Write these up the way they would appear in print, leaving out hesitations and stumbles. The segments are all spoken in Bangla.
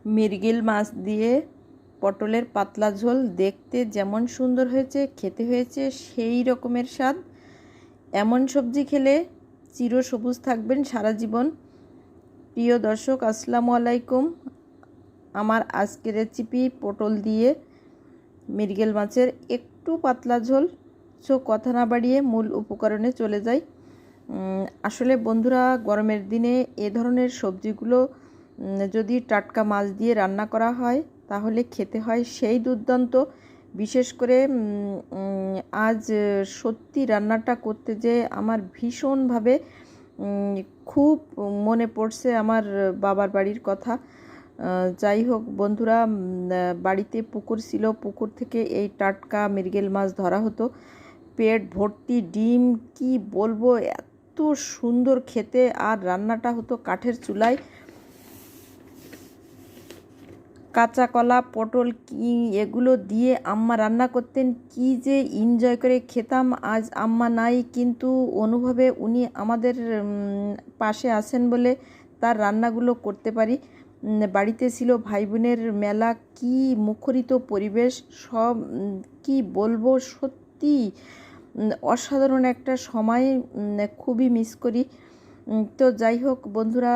মৃগেল মাছ দিয়ে পটলের পাতলা ঝোল দেখতে যেমন সুন্দর হয়েছে, খেতে হয়েছে সেই রকমের স্বাদ। এমন সবজি খেলে চিরসবুজ থাকবেন সারা জীবন। প্রিয় দর্শক, আসসালামু আলাইকুম। আমার আজকের রেসিপি পটল দিয়ে মৃগেল মাছের একটু পাতলা ঝোল। কথা না বাড়িয়ে মূল উপকরণে চলে যাই। আসলে বন্ধুরা, গরমের দিনে এ ধরনের সবজিগুলো যদি টাটকা মাছ দিয়ে রান্না করা হয় তাহলে খেতে হয় সেই দুর্দান্ত। বিশেষ করে আজ সত্যি রান্নাটা করতে যে আমার ভীষণভাবে খুব মনে পড়ছে আমার বাবার বাড়ির কথা। যাই হোক বন্ধুরা, বাড়িতে পুকুর ছিল, পুকুর থেকে এই টাটকা মৃগেল মাছ ধরা হতো। পেট ভর্তি ডিম, কি বলবো, এত সুন্দর খেতে। আর রান্নাটা হতো কাঠের চুলায়। কাঁচা কলা, পটল, কি এগুলো দিয়ে আম্মা রান্না করতেন, কি যে এনজয় করে খেতাম। আজ আম্মা নাই, কিন্তু অনুভবে উনি আমাদের পাশে আছেন বলে তার রান্নাগুলো করতে পারি। বাড়িতে ছিল ভাই বোনের মেলা, কি মুখরিত পরিবেশ, সব কি বলবো, সত্যি অসাধারণ একটা সময়, খুবই মিস করি। তো যাই হোক বন্ধুরা,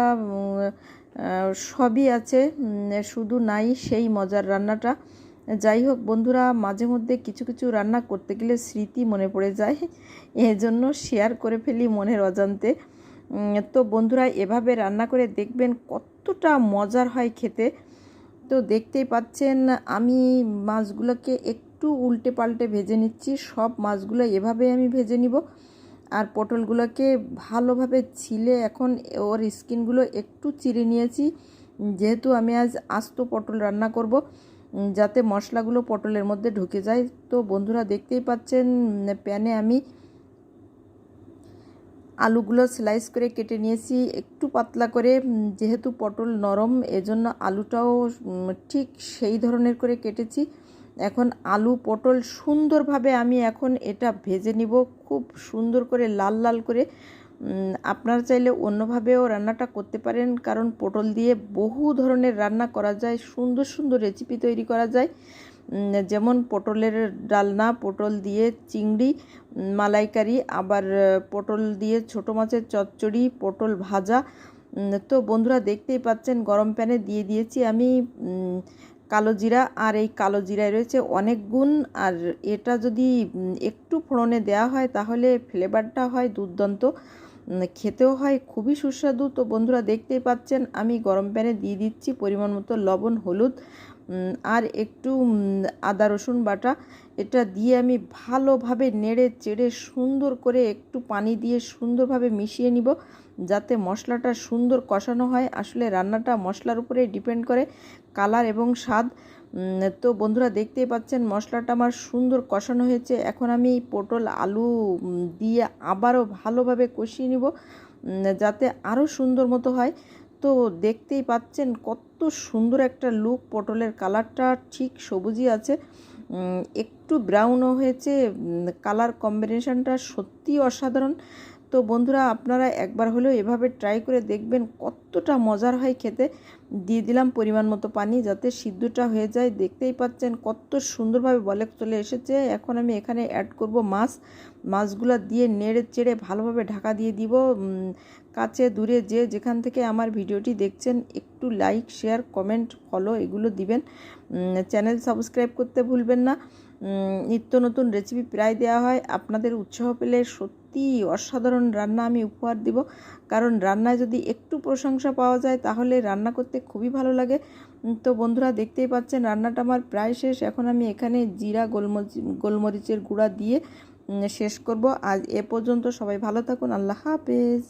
সবই আছে, শুধু নাই সেই মজার রান্নাটা। যাই হোক বন্ধুরা, মাঝে মধ্যে কিছু কিছু রান্না করতে গেলে স্মৃতি মনে পড়ে যায়, এজন্য শেয়ার করে ফেলি মনের অজান্তে। তো বন্ধুরা, এভাবে রান্না করে দেখবেন কতটা মজার হয় খেতে। তো দেখতেই পাচ্ছেন আমি মাছগুলোকে একটু উল্টে পাল্টে ভেজে নিচ্ছি। সব মাছগুলো এভাবে আমি ভেজে নিব। আর পটলগুলোকে ভালোভাবে ছিলে এখন ওর স্কিনগুলো একটু চিরে নিয়েছি, যেহেতু আমি আজ আস্ত পটল রান্না করব, যাতে মশলাগুলো পটলের মধ্যে ঢুকে যায়। তো বন্ধুরা দেখতেই পাচ্ছেন প্যানে আমি আলুগুলো স্লাইস করে কেটে নিয়েছি একটু পাতলা করে, যেহেতু পটল নরম এজন্য আলুটাও ঠিক সেই ধরনের করে কেটেছি। এখন আলু পটল সুন্দরভাবে আমি এখন এটা ভেজে নিব, খুব সুন্দর করে লাল লাল করে। আপনারা চাইলে অন্যভাবেও রান্নাটা করতে পারেন, কারণ পটল দিয়ে বহু ধরনের রান্না করা যায়, সুন্দর সুন্দর রেসিপি তৈরি করা যায়। যেমন পটলের ডালনা, পটল দিয়ে চিংড়ি মালাইকারি, আবার পটল দিয়ে ছোটো মাছের চচ্চড়ি, পটল ভাজা। তো বন্ধুরা দেখতেই পাচ্ছেন গরম প্যানে দিয়ে দিয়েছি আমি কালো জিরা, আর এই কালো জিরায় রয়েছে অনেক গুণ। আর এটা যদি একটু ফোড়নে দেওয়া হয় তাহলে ফ্লেভারটা হয় দুর্দান্ত, খেতেও হয় খুবই সুস্বাদু। তো বন্ধুরা দেখতেই পাচ্ছেন আমি গরম প্যানে দিয়ে দিচ্ছি পরিমাণ মতো লবণ, হলুদ আর একটু আদা রসুন বাটা। এটা দিয়ে আমি ভালোভাবে নেড়ে চেড়ে সুন্দর করে একটু পানি দিয়ে সুন্দরভাবে মিশিয়ে নিব, যাতে মশলাটা সুন্দর কষানো হয়। আসলে রান্নাটা মশলার উপরে ডিপেন্ড করে কালার এবং স্বাদ। তো বন্ধুরা দেখতেই পাচ্ছেন মশলাটা আমার সুন্দর কষানো হয়েছে। এখন আমি পটল আলু দিয়ে আবারও ভালোভাবে কষিয়ে নিব, যাতে আরও সুন্দর মতো হয়। তো দেখতেই পাচ্ছেন কত সুন্দর একটা লুক, পটলের কালারটা ঠিক সবুজই আছে, একটু ব্রাউনও হয়েছে, কালার কম্বিনেশনটা সত্যি অসাধারণ। তো বন্ধুরা আপনারা একবার হলেও এভাবে ট্রাই করে দেখবেন, কতটা মজার হয় খেতে। দিয়ে দিলাম পরিমাণ মতো পানি, যাতে সিদ্ধটা হয়ে যায়। দেখতেই পাচ্ছেন কত সুন্দরভাবে বলক চলে এসেছে। এখন আমি এখানে অ্যাড করব মাছগুলো দিয়ে নেড়ে চেড়ে ভালোভাবে ঢাকা দিয়ে দিব। কাছে দূরে যে যেখান থেকে আমার ভিডিওটি দেখছেন একটু লাইক, শেয়ার, কমেন্ট, ফলো এগুলো দিবেন। চ্যানেল সাবস্ক্রাইব করতে ভুলবেন না। নিত্য নতুন রেসিপি প্রায় দেওয়া হয়, আপনাদের উৎসাহ পেলে সত্যি অসাধারণ রান্না আমি উপহার দিব। কারণ রান্নায় যদি একটু প্রশংসা পাওয়া যায় তাহলে রান্না করতে খুবই ভালো লাগে। তো বন্ধুরা দেখতেই পাচ্ছেন রান্নাটা আমার প্রায় শেষ। এখন আমি এখানে জিরা, গোলমরিচের গুঁড়া দিয়ে শেষ করব। আজ এ পর্যন্ত, সবাই ভালো থাকুন, আল্লাহ হাফেজ।